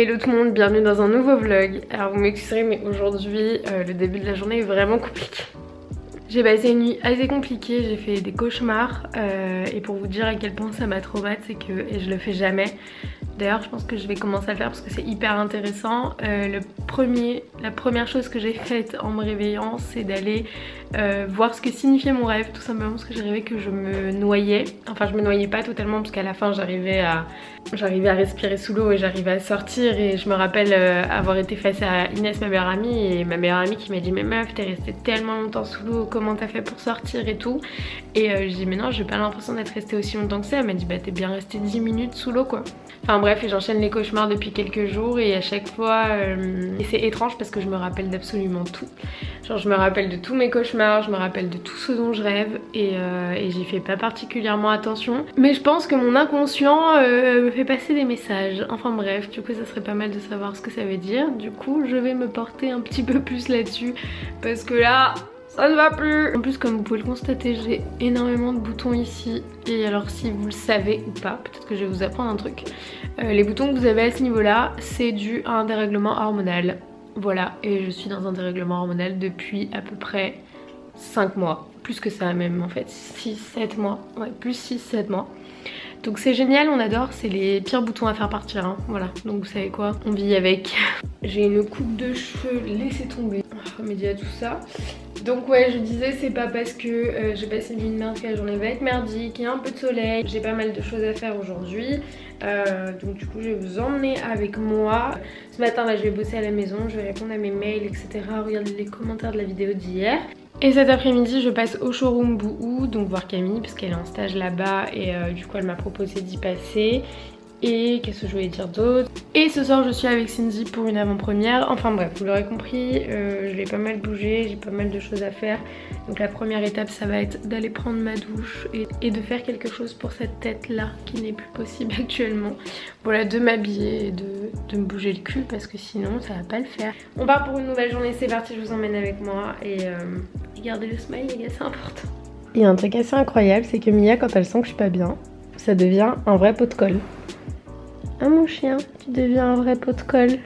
Hello tout le monde, bienvenue dans un nouveau vlog. Alors vous m'excuserez mais aujourd'hui le début de la journée est vraiment compliqué. J'ai passé une nuit assez compliquée, j'ai fait des cauchemars et pour vous dire à quel point ça m'a traumatisée, c'est que, et je le fais jamais, d'ailleurs je pense que je vais commencer à le faire parce que c'est hyper intéressant. La première chose que j'ai faite en me réveillant, c'est d'aller voir ce que signifiait mon rêve, tout simplement parce que j'ai rêvé que je me noyais. Enfin je me noyais pas totalement parce qu'à la fin j'arrivais à respirer sous l'eau et j'arrivais à sortir, et je me rappelle avoir été face à Inès, ma meilleure amie, et ma meilleure amie qui m'a dit mais meuf t'es restée tellement longtemps sous l'eau, comment t'as fait pour sortir et tout. Et j'ai dit mais non, j'ai pas l'impression d'être restée aussi longtemps que ça. Elle m'a dit bah t'es bien restée 10 minutes sous l'eau quoi. Enfin bref, et j'enchaîne les cauchemars depuis quelques jours et à chaque fois et c'est étrange parce que je me rappelle d'absolument tout. Genre je me rappelle de tous mes cauchemars, je me rappelle de tout ce dont je rêve et j'y fais pas particulièrement attention. Mais je pense que mon inconscient me fait passer des messages. Enfin bref, du coup ça serait pas mal de savoir ce que ça veut dire. Du coup je vais me porter un petit peu plus là-dessus parce que là ça ne va plus. En plus comme vous pouvez le constater, j'ai énormément de boutons ici. Et alors si vous le savez ou pas, peut-être que je vais vous apprendre un truc. Les boutons que vous avez à ce niveau là, c'est dû à un dérèglement hormonal. Voilà, et je suis dans un dérèglement hormonal depuis à peu près 5 mois. Plus que ça même en fait, 6-7 mois. Ouais, plus 6-7 mois. Donc c'est génial, on adore, c'est les pires boutons à faire partir hein. Voilà, donc vous savez quoi, on vit avec. J'ai une coupe de cheveux, laissez tomber, on va remédier à tout ça. Donc ouais, je disais c'est pas parce que j'ai passé une nuit de merde que la journée va être merdique, il y a un peu de soleil, j'ai pas mal de choses à faire aujourd'hui. Donc du coup je vais vous emmener avec moi. Ce matin là je vais bosser à la maison, je vais répondre à mes mails etc, regarder les commentaires de la vidéo d'hier. Et cet après-midi je passe au showroom Bouhou, donc voir Camille parce qu'elle est en stage là-bas et du coup elle m'a proposé d'y passer. Et qu'est-ce que je voulais dire d'autre? Et ce soir je suis avec Cindy pour une avant-première. Enfin bref, vous l'aurez compris, je vais pas mal bouger, j'ai pas mal de choses à faire. Donc la première étape ça va être d'aller prendre ma douche et de faire quelque chose pour cette tête là qui n'est plus possible actuellement. Voilà, de m'habiller et de me bouger le cul parce que sinon ça va pas le faire. On part pour une nouvelle journée, c'est parti, je vous emmène avec moi. Et regardez le smile les gars, c'est important. Il y a un truc assez incroyable, c'est que Mia quand elle sent que je suis pas bien, ça devient un vrai pot de colle. Ah mon chien, tu deviens un vrai pot de colle.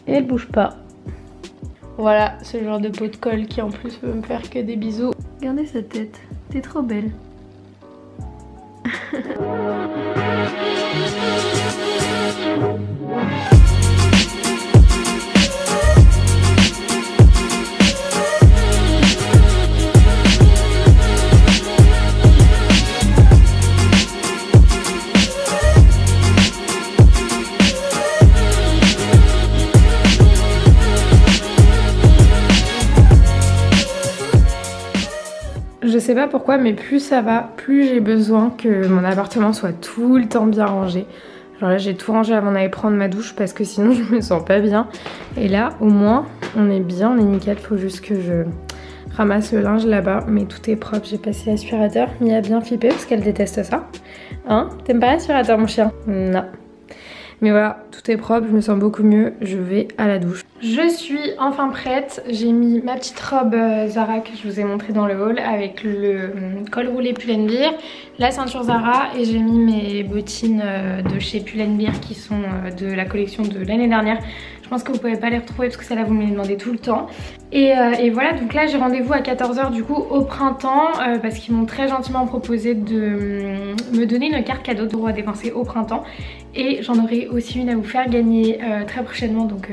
Et elle bouge pas. Voilà, ce genre de pot de colle qui en plus veut me faire que des bisous. Regardez sa tête, t'es trop belle. Je sais pas pourquoi mais plus ça va, plus j'ai besoin que mon appartement soit tout le temps bien rangé. Genre là j'ai tout rangé avant d'aller prendre ma douche parce que sinon je me sens pas bien. Et là au moins on est bien, on est nickel, faut juste que je ramasse le linge là-bas. Mais tout est propre, j'ai passé l'aspirateur. Mia a bien flippé parce qu'elle déteste ça. Hein? T'aimes pas l'aspirateur mon chien? Non. Mais voilà, tout est propre, je me sens beaucoup mieux, je vais à la douche. Je suis enfin prête, j'ai mis ma petite robe Zara que je vous ai montré dans le haul avec le col roulé Pull&Bear, la ceinture Zara et j'ai mis mes bottines de chez Pull&Bear qui sont de la collection de l'année dernière. Je pense que vous pouvez pas les retrouver parce que ça là vous me les demandez tout le temps. Et voilà, donc là j'ai rendez-vous à 14 h du coup au printemps parce qu'ils m'ont très gentiment proposé de me donner une carte cadeau de droit à dépenser au printemps. Et j'en aurai aussi une à vous faire gagner très prochainement, donc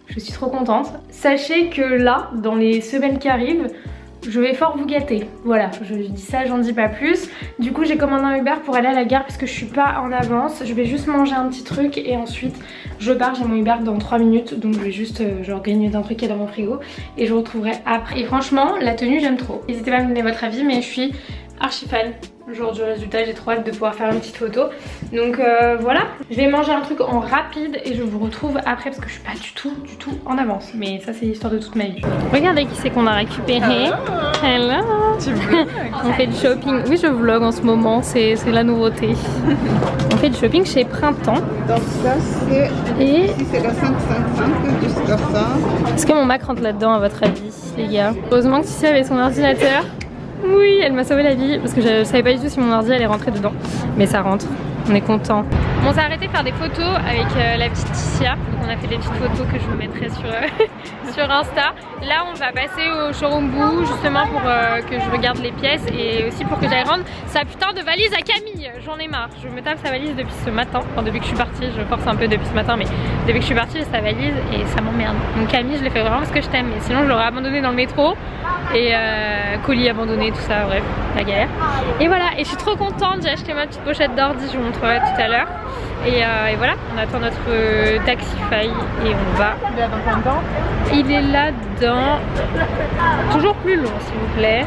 je suis trop contente. Sachez que là, dans les semaines qui arrivent, je vais fort vous gâter. Voilà, je dis ça, j'en dis pas plus. Du coup j'ai commandé un Uber pour aller à la gare parce que je suis pas en avance. Je vais juste manger un petit truc et ensuite je pars, j'ai mon Uber dans 3 minutes. Donc je vais juste genre grignoter d'un truc qui est dans mon frigo et je retrouverai après. Et franchement la tenue j'aime trop. N'hésitez pas à me donner votre avis mais je suis archi fan. Le jour du résultat, j'ai trop hâte de pouvoir faire une petite photo. Donc voilà, je vais manger un truc en rapide et je vous retrouve après parce que je suis pas du tout en avance. Mais ça c'est l'histoire de toute ma vie. Regardez qui c'est qu'on a récupéré. Hello. On fait du shopping. Oui, je vlog en ce moment, c'est la nouveauté. On fait du shopping chez Printemps. Donc ça c'est... Et... Ici c'est la 5,55 jusqu'à ça. Est-ce que mon Mac rentre là-dedans à votre avis les gars? Heureusement que Cici avait son ordinateur. Oui, elle m'a sauvé la vie parce que je savais pas du tout si mon ordi allait rentrer dedans. Mais ça rentre, on est content. Bon, on s'est arrêté faire des photos avec la petite Ticia. Donc on a fait des petites photos que je vous mettrai sur Insta. Là on va passer au showroom Boo justement pour que je regarde les pièces et aussi pour que j'aille rendre sa putain de valise à Camille. J'en ai marre, je me tape sa valise depuis ce matin. Enfin depuis que je suis partie, je force un peu depuis ce matin, mais depuis que je suis partie j'ai sa valise et ça m'emmerde. Donc Camille je l'ai fait vraiment parce que je t'aime, mais sinon je l'aurais abandonné dans le métro. Et colis abandonné, tout ça, bref, la galère. Et voilà, et je suis trop contente, j'ai acheté ma petite pochette d'ordi, je vous montrerai tout à l'heure. Et voilà, on attend notre Taxify et on va. Il est là dans combien de temps? Il est là dans. Toujours plus long s'il vous plaît.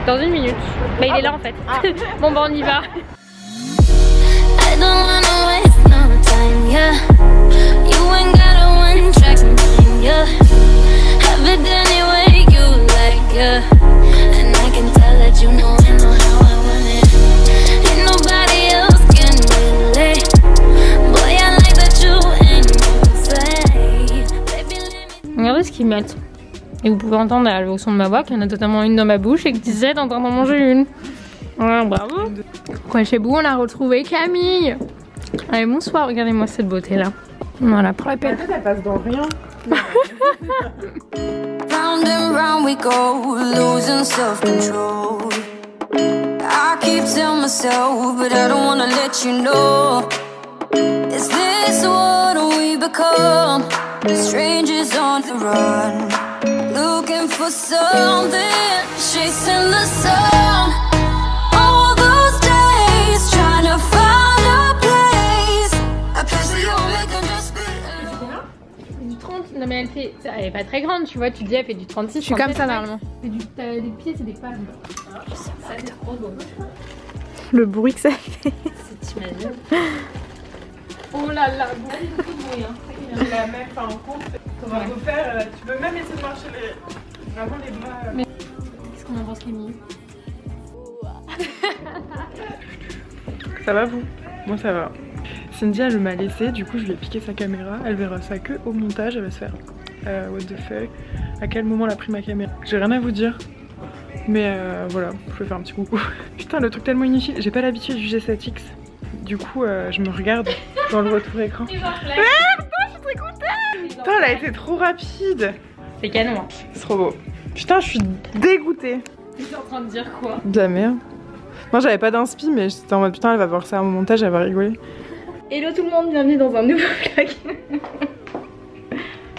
Dans 1 minute. Bah il est là en fait. Ah. Bon bah on y va. Regardez ce qu'ils mettent. Et vous pouvez entendre au son de ma voix qu'il y en a totalement une dans ma bouche et que Tizia est en train d'en manger une. Voilà, bravo. Quoi, chez Boo, on a retrouvé Camille. Allez, bonsoir, regardez-moi cette beauté là. Voilà, pour la peine. Elle passe dans rien. Round and round we go, losing self-control. I keep telling myself, but I don't wanna let you know. Is this what we become? Strangers on the run, looking for something, chasing the sun. All those days, trying to find a place, a place where you'll make them just be. Du 30, non mais elle est pas très grande, tu vois, tu dis elle fait du 36. Je suis comme ça normalement. T'as des pieds, c'est des palmes. Ça c'est trop beau. Le bruit que ça fait. T'imagines? Oh là là, beaucoup de bruit hein. La même, enfin en compte, on va refaire, tu peux même essayer de marcher vraiment les bras. Mais qu'est-ce qu'on en pense Camille? Ça va vous? Moi ça va. Cindy elle m'a laissé, du coup je lui ai piqué sa caméra, elle verra ça que au montage, elle va se faire what the fuck, à quel moment elle a pris ma caméra. J'ai rien à vous dire, mais voilà, je vais faire un petit coucou. Putain le truc tellement inutile, j'ai pas l'habitude du G7X, du coup je me regarde dans le retour écran. Putain, elle a été trop rapide. C'est canon. Hein. C'est trop beau. Putain, je suis dégoûtée. T'es en train de dire quoi? De la merde. Moi, j'avais pas d'inspi, mais j'étais en mode putain, elle va voir ça à mon montage, elle va rigoler. Hello tout le monde, bienvenue dans un nouveau vlog.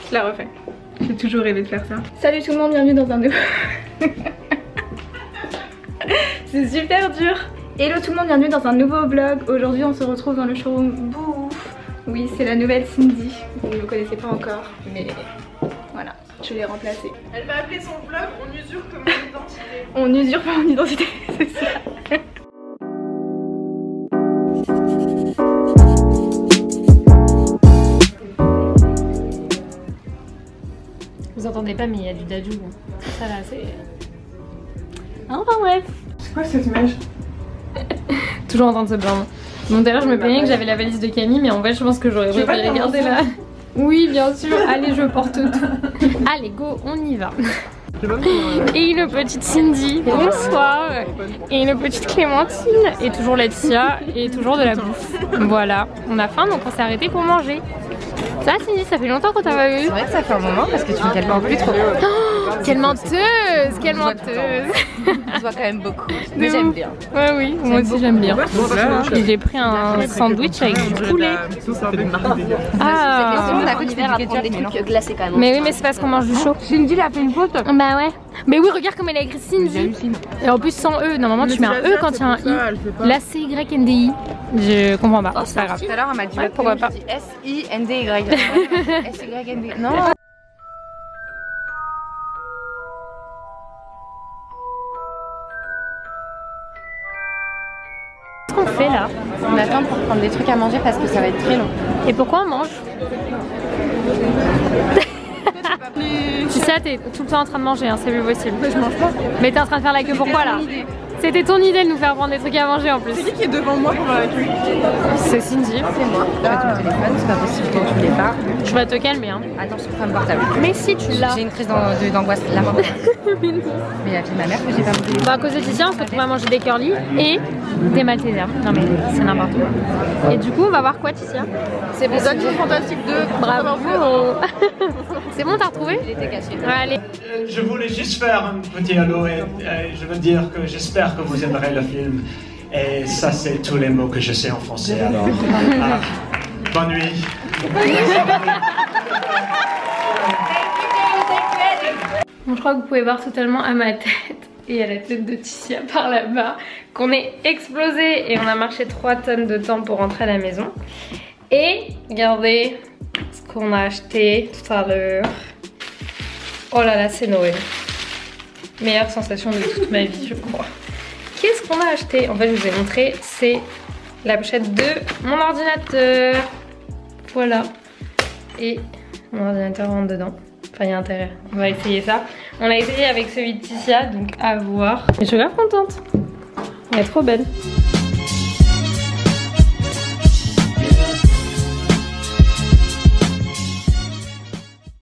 Je la refais. J'ai toujours rêvé de faire ça. Salut tout le monde, bienvenue dans un nouveau. C'est super dur. Hello tout le monde, bienvenue dans un nouveau vlog. Aujourd'hui, on se retrouve dans le showroom Boo. Oui, c'est la nouvelle Cindy. Vous ne me connaissez pas encore, mais voilà, je l'ai remplacée. Elle va appeler son vlog On usurpe mon identité. On usurpe mon identité, c'est ça. Vous entendez pas, mais il y a du dadou. Ça là, c'est. Enfin bref. C'est quoi cette mèche? Toujours en train de se plaindre. Bon d'ailleurs je me plaignais que j'avais la valise de Camille, mais en fait je pense que j'aurais préféré garder là. Oui bien sûr, allez je porte tout. Allez go, on y va. Et une petite Cindy, bonsoir. Et une petite Clémentine. Et toujours Laetitia. Et toujours de la bouffe. Voilà, on a faim donc on s'est arrêté pour manger. Ça Cindy, ça fait longtemps qu'on t'a pas vu. C'est vrai que ça fait un moment parce que tu me calmes plus trop. Oh, quelle menteuse, quelle menteuse. On se voit quand même beaucoup, mais j'aime bien. Ouais oui, moi aussi j'aime bien. Et j'ai pris un sandwich avec du poulet. Ah, on a l'hiver à prendre des trucs glacés quand même. mais oui, mais c'est parce qu'on mange du chaud. Cindy elle a fait une faute. Bah ouais. Mais oui, regarde comme elle a écrit Cindy. Et en plus sans E. Normalement tu mets un E quand il y a un I. Là c'est Y-N-D-I. Je comprends pas. C'est pas grave. Tout à l'heure elle m'a dit ouais, pourquoi pas. S-I-N-D-Y. S-Y-N-D. Non. Qu'est-ce qu'on fait là? On attend pour prendre des trucs à manger parce que ça va être très long. Et pourquoi on mange? Tu sais, t'es tout le temps en train de manger, hein, c'est plus possible. Je mange pas. Mais t'es en train de faire la queue pourquoi là? C'était ton idée de nous faire prendre des trucs à manger en plus. C'est qui est devant moi pendant la queue? C'est Cindy. C'est moi. Tu as ton téléphone, c'est pas possible que tu voulais pas. Je vais te calmer hein. Attends, sur le portable. Mais si tu l'as. J'ai une crise d'angoisse, la main d'angoisse. Mais la fille de ma mère que j'ai pas mon Bah, à cause de Ticia, on se retrouve à manger des curly et des Maltesers. Non mais c'est n'importe quoi. Et du coup, on va voir quoi Ticia? C'est les Animaux Fantastiques 2. Bravo. C'est bon, t'as retrouvé? Il était caché. Ouais, allez. Je voulais juste faire un petit halo et je veux dire que j'espère que vous aimerez le film. Et ça, c'est tous les mots que je sais en français. Alors, bonne nuit. Bon, je crois que vous pouvez voir totalement à ma tête et à la tête de Ticia par là-bas qu'on est explosé et on a marché 3 tonnes de temps pour rentrer à la maison. Et regardez ce qu'on a acheté tout à l'heure. Oh là là, c'est Noël. Meilleure sensation de toute ma vie, je crois. Qu'est-ce qu'on a acheté? En fait, je vous ai montré, c'est la pochette de mon ordinateur. Voilà. Et mon ordinateur rentre dedans. Enfin, il y a intérêt. On va essayer ça. On l'a essayé avec celui de Ticia, donc à voir. Et je suis grave contente. Elle est trop belle.